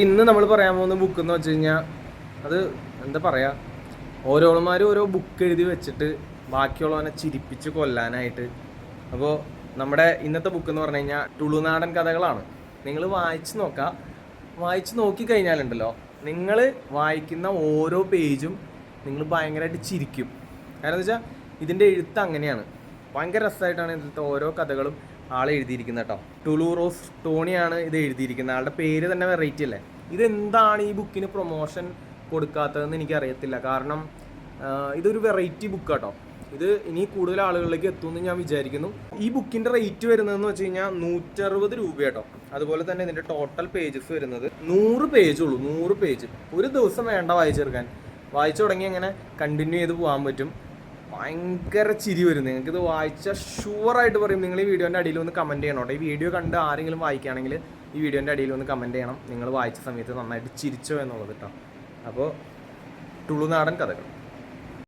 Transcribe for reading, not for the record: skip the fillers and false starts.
ഇന്ന് നമ്മൾ പറയാൻ പോകുന്ന ബുക്ക് എന്ന് വെച്ച് കഴിഞ്ഞാൽ അത് എന്താ പറയുക, ഓരോരുമാർ ഓരോ ബുക്ക് എഴുതി വെച്ചിട്ട് ബാക്കിയുള്ളവനെ ചിരിപ്പിച്ച് കൊല്ലാനായിട്ട്. അപ്പോൾ നമ്മുടെ ഇന്നത്തെ ബുക്ക് എന്ന് പറഞ്ഞു കഴിഞ്ഞാൽ തുളുനാടൻ കഥകളാണ്. നിങ്ങൾ വായിച്ച് നോക്കിക്കഴിഞ്ഞാലുണ്ടല്ലോ, നിങ്ങൾ വായിക്കുന്ന ഓരോ പേജും നിങ്ങൾ ഭയങ്കരമായിട്ട് ചിരിക്കും. കാരണം എന്താ വെച്ചാൽ ഇതിൻ്റെ എഴുത്ത് അങ്ങനെയാണ്, ഭയങ്കര രസമായിട്ടാണ് ഇതിലത്തെ ഓരോ കഥകളും ആൾ എഴുതിയിരിക്കുന്നത് കേട്ടോ. ടുളു റോസ് ടോണിയാണ് ഇത് എഴുതിയിരിക്കുന്നത്. ആളുടെ പേര് തന്നെ വെറൈറ്റി അല്ലേ. ഇതെന്താണ് ഈ ബുക്കിന് പ്രൊമോഷൻ കൊടുക്കാത്തതെന്ന് എനിക്കറിയത്തില്ല. കാരണം ഇതൊരു വെറൈറ്റി ബുക്ക് കേട്ടോ. ഇത് ഇനി കൂടുതൽ ആളുകളിലേക്ക് എത്തുമെന്ന് ഞാൻ വിചാരിക്കുന്നു. ഈ ബുക്കിൻ്റെ റേറ്റ് വരുന്നതെന്ന് വെച്ച് കഴിഞ്ഞാൽ 160 രൂപ കേട്ടോ. അതുപോലെ തന്നെ ഇതിൻ്റെ ടോട്ടൽ പേജസ് വരുന്നത് 100 പേജുള്ളൂ. 100 പേജ് ഒരു ദിവസം വേണ്ട വായിച്ചെടുക്കാൻ. വായിച്ചു തുടങ്ങി അങ്ങനെ കണ്ടിന്യൂ ചെയ്ത് പോകാൻ പറ്റും. ഭയങ്കര ചിരി വരും. നിങ്ങൾക്കിത് വായിച്ചാൽ ഷുവറായിട്ട് പറയും. നിങ്ങൾ ഈ വീഡിയോൻ്റെ അടിയിൽ ഒന്ന് കമൻറ്റ് ചെയ്യണം കേട്ടോ. ഈ വീഡിയോ കണ്ട് ആരെങ്കിലും വായിക്കുകയാണെങ്കിൽ ഈ വീഡിയോൻ്റെ അടിയിൽ ഒന്ന് കമൻറ്റ് ചെയ്യണം നിങ്ങൾ വായിച്ച സമയത്ത് നന്നായിട്ട് ചിരിച്ചോ എന്നുള്ളത് കേട്ടോ. അപ്പോൾ തുളുനാടൻ കഥകൾ.